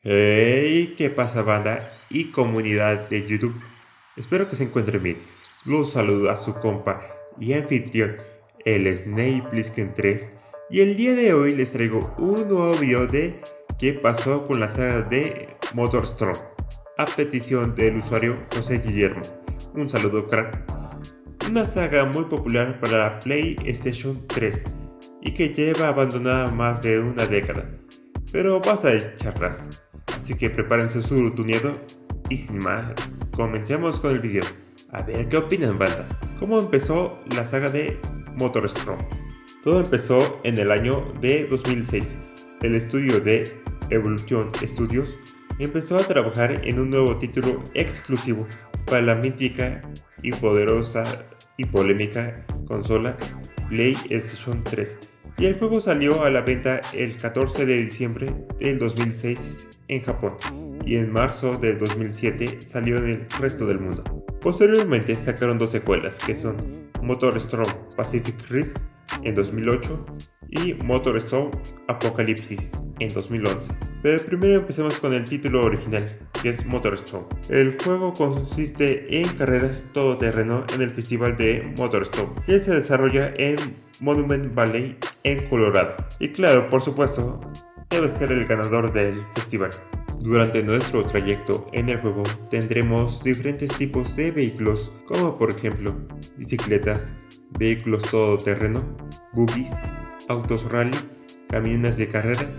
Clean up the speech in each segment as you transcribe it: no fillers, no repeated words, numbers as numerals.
Hey, ¿qué pasa, banda y comunidad de YouTube? Espero que se encuentren bien. Los saludo a su compa y anfitrión, el Snake Plissken 3, y el día de hoy les traigo un nuevo video de qué pasó con la saga de MotorStorm, a petición del usuario José Guillermo. Un saludo, crack. Una saga muy popular para la PlayStation 3 y que lleva abandonada más de una década. Pero vas a echarlas. Así que prepárense su tuneado y sin más, comencemos con el video. A ver qué opinan, banda. ¿Cómo empezó la saga de MotorStorm? Todo empezó en el año de 2006. El estudio de Evolution Studios empezó a trabajar en un nuevo título exclusivo para la mítica y poderosa y polémica consola PlayStation 3. Y el juego salió a la venta el 14 de diciembre del 2006 en Japón y en marzo del 2007 salió en el resto del mundo. Posteriormente sacaron dos secuelas que son MotorStorm Pacific Rift en 2008 y MotorStorm Apocalypse en 2011. Pero primero empecemos con el título original, que es MotorStorm. El juego consiste en carreras todoterreno en el festival de MotorStorm, que se desarrolla en Monument Valley en Colorado. Y claro, por supuesto, debe ser el ganador del festival. Durante nuestro trayecto en el juego tendremos diferentes tipos de vehículos, como por ejemplo bicicletas, vehículos todoterreno, buggies, autos rally, camiones de carrera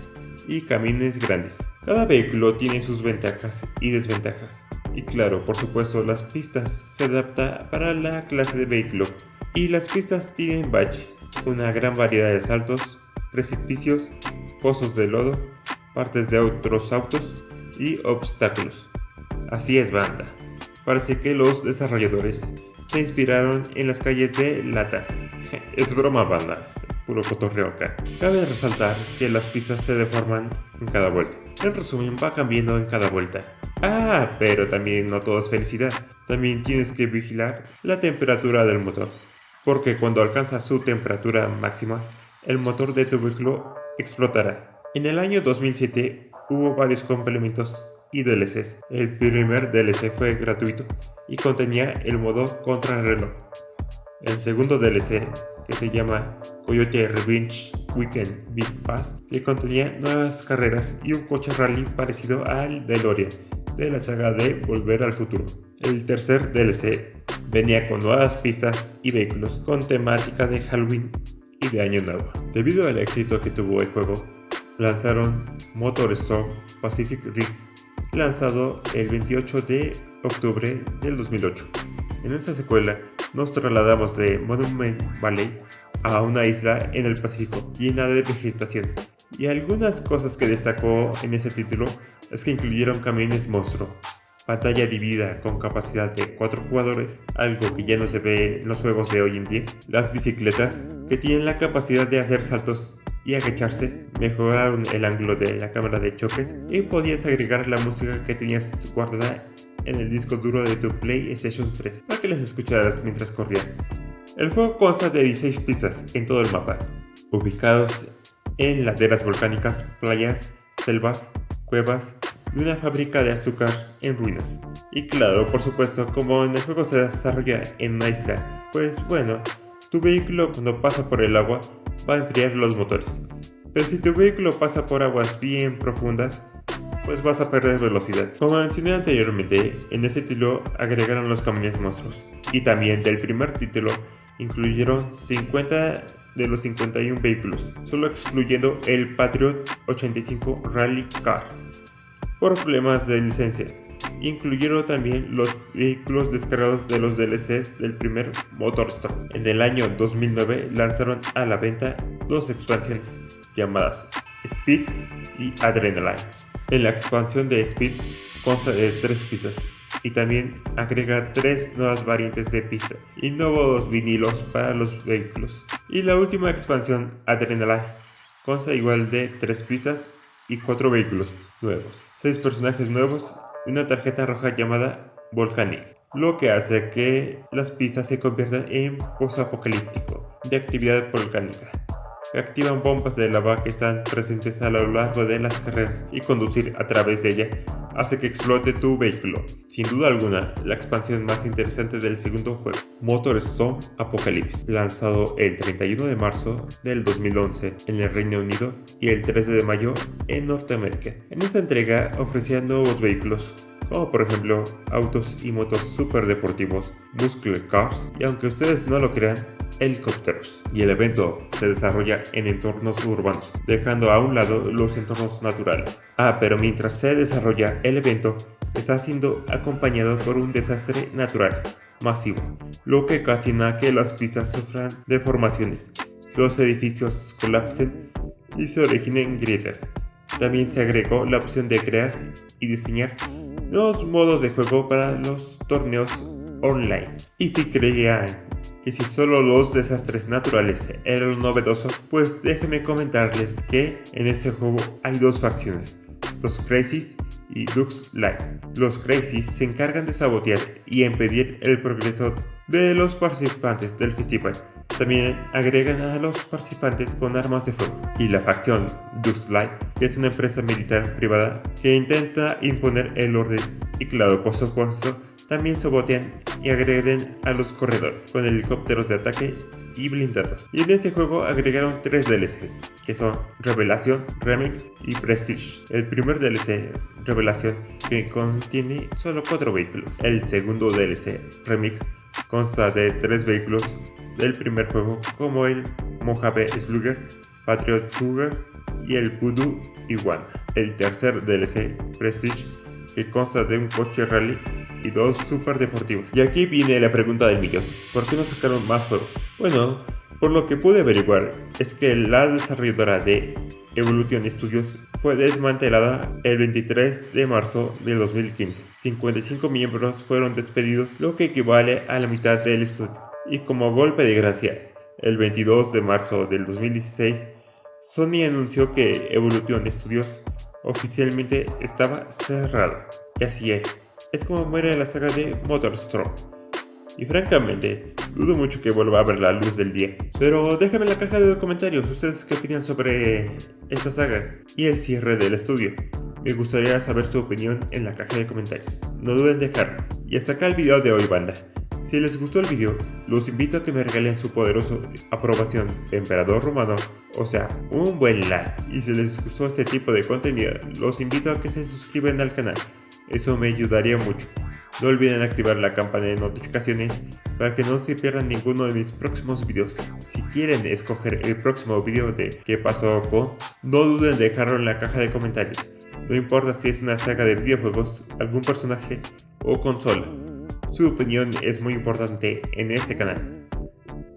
y camiones grandes. Cada vehículo tiene sus ventajas y desventajas. Y claro, por supuesto, las pistas se adaptan para la clase de vehículo. Y las pistas tienen baches, una gran variedad de saltos, precipicios, pozos de lodo, partes de otros autos y obstáculos. Así es, banda. Parece que los desarrolladores se inspiraron en las calles de Lata. Es broma, banda. Puro cotorreo acá. Cabe resaltar que las pistas se deforman en cada vuelta. En resumen, va cambiando en cada vuelta. Pero también no todo es felicidad. También tienes que vigilar la temperatura del motor, porque cuando alcanza su temperatura máxima, el motor de tu vehículo explotará. En el año 2007 hubo varios complementos y DLCs. El primer DLC fue gratuito y contenía el modo contrarreloj. El segundo DLC, que se llama Coyote Revenge Weekend Beat Pass, que contenía nuevas carreras y un coche rally parecido al DeLorean de la saga de Volver al Futuro. El tercer DLC venía con nuevas pistas y vehículos con temática de Halloween y de Año Nuevo. Debido al éxito que tuvo el juego, lanzaron MotorStorm Pacific Rift, lanzado el 28 de octubre del 2008. En esta secuela nos trasladamos de Monument Valley a una isla en el Pacífico llena de vegetación. Y algunas cosas que destacó en ese título es que incluyeron camiones monstruo, pantalla dividida con capacidad de 4 jugadores, algo que ya no se ve en los juegos de hoy en día, las bicicletas que tienen la capacidad de hacer saltos y agacharse, mejoraron el ángulo de la cámara de choques y podías agregar la música que tenías guardada en el disco duro de tu PlayStation 3 para que las escucharas mientras corrías. El juego consta de 16 pistas en todo el mapa, ubicados en laderas volcánicas, playas, selvas, cuevas y una fábrica de azúcar en ruinas. Y claro, por supuesto, como en el juego se desarrolla en una isla, pues bueno, tu vehículo cuando pasa por el agua va a enfriar los motores. Pero si tu vehículo pasa por aguas bien profundas, pues vas a perder velocidad. Como mencioné anteriormente, en este título agregaron los camiones monstruos. Y también del primer título incluyeron 50 de los 51 vehículos, solo excluyendo el Patriot 85 Rally Car, por problemas de licencia. Incluyeron también los vehículos descargados de los DLCs del primer MotorStorm. En el año 2009 lanzaron a la venta dos expansiones llamadas Speed y Adrenaline. En la expansión de Speed consta de 3 pistas y también agrega 3 nuevas variantes de pista y nuevos vinilos para los vehículos. Y la última expansión, Adrenaline, consta igual de 3 pistas y 4 vehículos nuevos, 6 personajes nuevos y una tarjeta roja llamada Volcanic, lo que hace que las pistas se conviertan en post-apocalíptico de actividad volcánica. que activan bombas de lava que están presentes a lo largo de las carreras y conducir a través de ella hace que explote tu vehículo. Sin duda alguna, la expansión más interesante del segundo juego, MotorStorm Apocalypse, lanzado el 31 de marzo del 2011 en el Reino Unido y el 13 de mayo en Norteamérica. En esta entrega ofrecía nuevos vehículos, como por ejemplo autos y motos super deportivos, muscle cars y, aunque ustedes no lo crean, helicópteros. Y el evento se desarrolla en entornos urbanos, dejando a un lado los entornos naturales. Pero mientras se desarrolla el evento, está siendo acompañado por un desastre natural masivo, lo que ocasiona que las pistas sufran deformaciones, los edificios colapsen y se originen grietas. También se agregó la opción de crear y diseñar nuevos modos de juego para los torneos online. Y si creían que si solo los desastres naturales eran lo novedoso, pues déjenme comentarles que en este juego hay dos facciones, los Crazies y Ducks Light. Los Crazies se encargan de sabotear y impedir el progreso de los participantes del festival. También agregan a los participantes con armas de fuego. Y la facción Ducks Light, que es una empresa militar privada que intenta imponer el orden. Y claro, por supuesto, también sabotean y agreden a los corredores con helicópteros de ataque y blindados. Y en este juego agregaron 3 DLCs, que son Revelación, Remix y Prestige. El primer DLC, Revelación, que contiene solo 4 vehículos. El segundo DLC, Remix, consta de 3 vehículos del primer juego, como el Mojave Slugger, Patriot Sugar y el Voodoo Iguana. El tercer DLC, Prestige, que consta de un coche rally y 2 super deportivos. Y aquí viene la pregunta del millón: ¿por qué no sacaron más juegos? Bueno, por lo que pude averiguar es que la desarrolladora de Evolution Studios fue desmantelada el 23 de marzo del 2015. 55 miembros fueron despedidos, lo que equivale a la mitad del estudio. Y como golpe de gracia, el 22 de marzo del 2016, Sony anunció que Evolution Studios oficialmente estaba cerrada. Y así es como muere la saga de MotorStorm. Y francamente, dudo mucho que vuelva a ver la luz del día. Pero déjenme en la caja de comentarios ustedes qué opinan sobre esta saga y el cierre del estudio. Me gustaría saber su opinión en la caja de comentarios. No duden en dejarlo. Y hasta acá el video de hoy, banda. Si les gustó el video, los invito a que me regalen su poderoso aprobación de emperador romano, o sea, un buen like. Y si les gustó este tipo de contenido, los invito a que se suscriban al canal. Eso me ayudaría mucho. No olviden activar la campana de notificaciones para que no se pierdan ninguno de mis próximos videos. Si quieren escoger el próximo video de ¿qué pasó con?, no duden en dejarlo en la caja de comentarios. No importa si es una saga de videojuegos, algún personaje o consola. Su opinión es muy importante en este canal.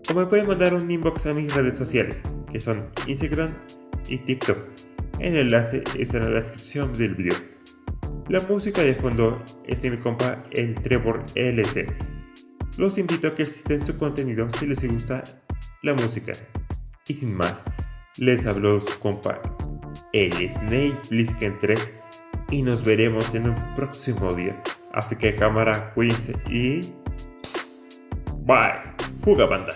O me pueden mandar un inbox a mis redes sociales, que son Instagram y TikTok. El enlace está en la descripción del video. La música de fondo es de mi compa el Trevor LC. Los invito a que asisten su contenido si les gusta la música. Y sin más, les habló su compa el Snake Plissken 3 y nos veremos en un próximo video. Así que cámara, cuídense y bye, fuga banda.